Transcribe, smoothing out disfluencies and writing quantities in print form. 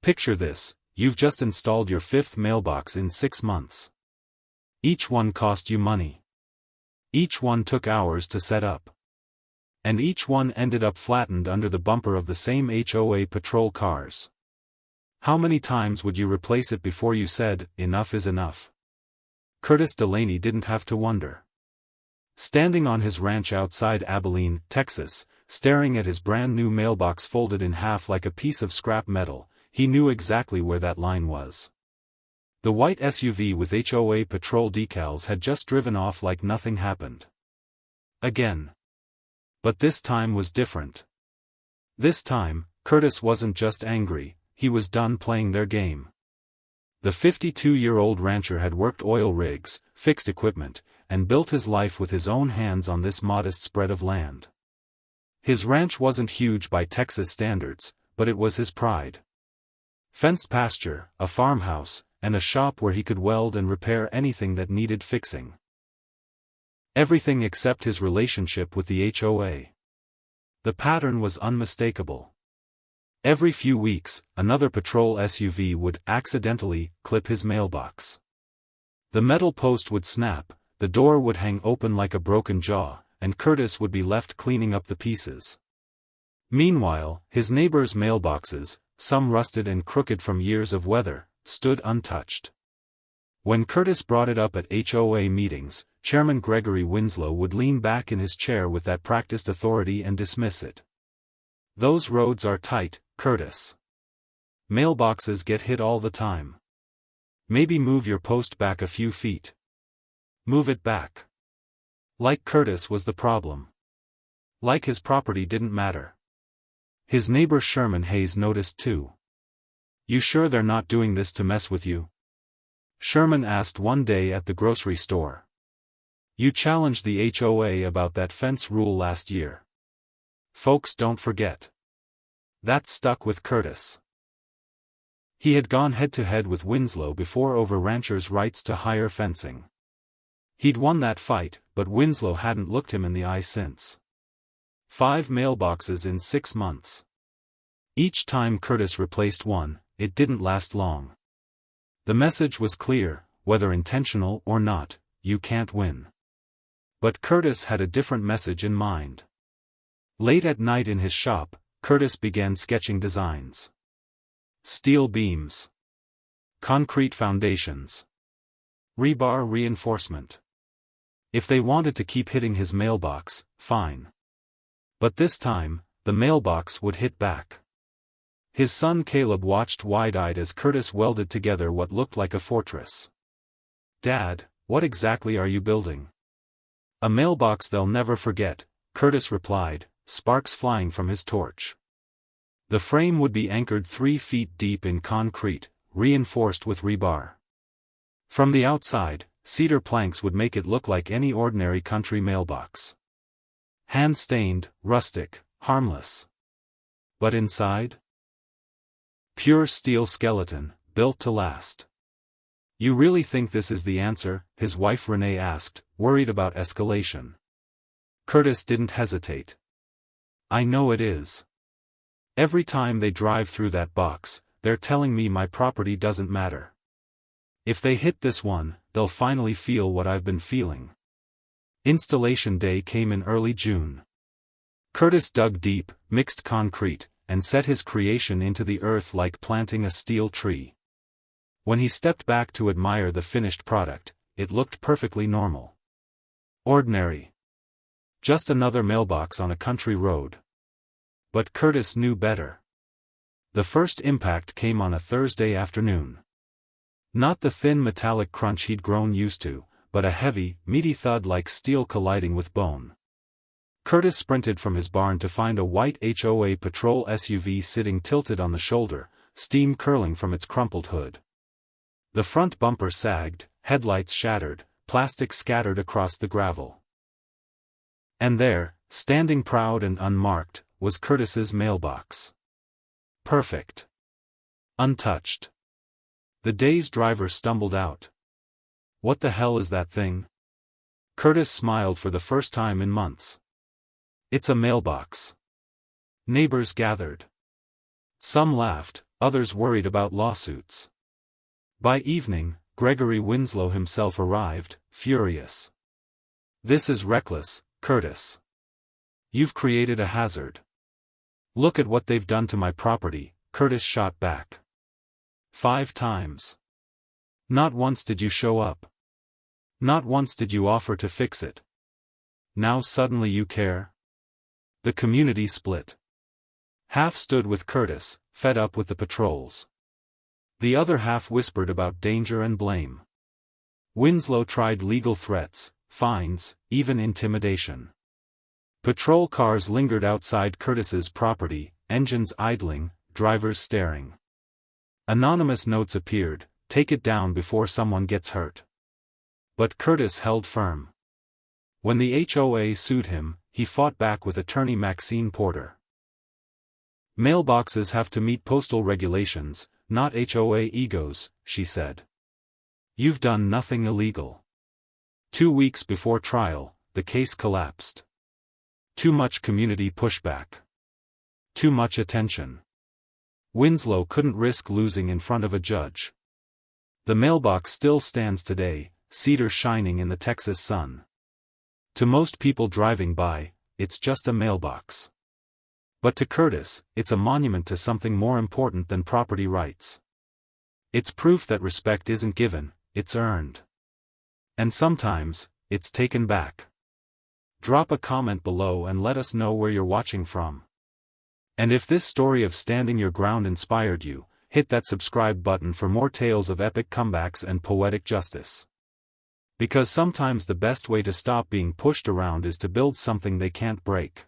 Picture this, you've just installed your 5th mailbox in 6 months. Each one cost you money. Each one took hours to set up. And each one ended up flattened under the bumper of the same HOA patrol cars. How many times would you replace it before you said, "Enough is enough"? Curtis Delaney didn't have to wonder. Standing on his ranch outside Abilene, Texas, staring at his brand new mailbox folded in half like a piece of scrap metal, he knew exactly where that line was. The white SUV with HOA patrol decals had just driven off like nothing happened. Again. But this time was different. This time, Curtis wasn't just angry, he was done playing their game. The 52-year-old rancher had worked oil rigs, fixed equipment, and built his life with his own hands on this modest spread of land. His ranch wasn't huge by Texas standards, but it was his pride. Fenced pasture, a farmhouse, and a shop where he could weld and repair anything that needed fixing. Everything except his relationship with the HOA. The pattern was unmistakable. Every few weeks, another patrol SUV would accidentally clip his mailbox. The metal post would snap, the door would hang open like a broken jaw, and Curtis would be left cleaning up the pieces. Meanwhile, his neighbors' mailboxes, some rusted and crooked from years of weather, stood untouched. When Curtis brought it up at HOA meetings, Chairman Gregory Winslow would lean back in his chair with that practiced authority and dismiss it. "Those roads are tight, Curtis. Mailboxes get hit all the time. Maybe move your post back a few feet. Move it back." Like Curtis was the problem. Like his property didn't matter. His neighbor Sherman Hayes noticed too. "You sure they're not doing this to mess with you?" Sherman asked one day at the grocery store. "You challenged the HOA about that fence rule last year. Folks don't forget." That stuck with Curtis. He had gone head-to-head with Winslow before over ranchers' rights to hire fencing. He'd won that fight, but Winslow hadn't looked him in the eye since. 5 mailboxes in 6 months. Each time Curtis replaced one, it didn't last long. The message was clear, whether intentional or not, you can't win. But Curtis had a different message in mind. Late at night in his shop, Curtis began sketching designs. Steel beams. Concrete foundations. Rebar reinforcement. If they wanted to keep hitting his mailbox, fine. But this time, the mailbox would hit back. His son Caleb watched wide-eyed as Curtis welded together what looked like a fortress. "Dad, what exactly are you building?" "A mailbox they'll never forget," Curtis replied, sparks flying from his torch. The frame would be anchored 3 feet deep in concrete, reinforced with rebar. From the outside, cedar planks would make it look like any ordinary country mailbox. Hand-stained, rustic, harmless. But inside? Pure steel skeleton, built to last. "You really think this is the answer?" his wife Renee asked, worried about escalation. Curtis didn't hesitate. "I know it is. Every time they drive through that box, they're telling me my property doesn't matter. If they hit this one, they'll finally feel what I've been feeling." Installation day came in early June. Curtis dug deep, mixed concrete, and set his creation into the earth like planting a steel tree. When he stepped back to admire the finished product, it looked perfectly normal. Ordinary. Just another mailbox on a country road. But Curtis knew better. The first impact came on a Thursday afternoon. Not the thin metallic crunch he'd grown used to, but a heavy, meaty thud like steel colliding with bone. Curtis sprinted from his barn to find a white HOA patrol SUV sitting tilted on the shoulder, steam curling from its crumpled hood. The front bumper sagged, headlights shattered, plastic scattered across the gravel. And there, standing proud and unmarked, was Curtis's mailbox. Perfect. Untouched. The day's driver stumbled out. "What the hell is that thing?" Curtis smiled for the first time in months. "It's a mailbox." Neighbors gathered. Some laughed, others worried about lawsuits. By evening, Gregory Winslow himself arrived, furious. "This is reckless, Curtis. You've created a hazard." "Look at what they've done to my property," Curtis shot back. "5 times. Not once did you show up. Not once did you offer to fix it. Now suddenly you care?" The community split. Half stood with Curtis, fed up with the patrols. The other half whispered about danger and blame. Winslow tried legal threats, fines, even intimidation. Patrol cars lingered outside Curtis's property, engines idling, drivers staring. Anonymous notes appeared, "Take it down before someone gets hurt." But Curtis held firm. When the HOA sued him, he fought back with attorney Maxine Porter. "Mailboxes have to meet postal regulations, not HOA egos," she said. "You've done nothing illegal." 2 weeks before trial, the case collapsed. Too much community pushback. Too much attention. Winslow couldn't risk losing in front of a judge. The mailbox still stands today, cedar shining in the Texas sun. To most people driving by, it's just a mailbox. But to Curtis, it's a monument to something more important than property rights. It's proof that respect isn't given, it's earned. And sometimes, it's taken back. Drop a comment below and let us know where you're watching from. And if this story of standing your ground inspired you, hit that subscribe button for more tales of epic comebacks and poetic justice. Because sometimes the best way to stop being pushed around is to build something they can't break.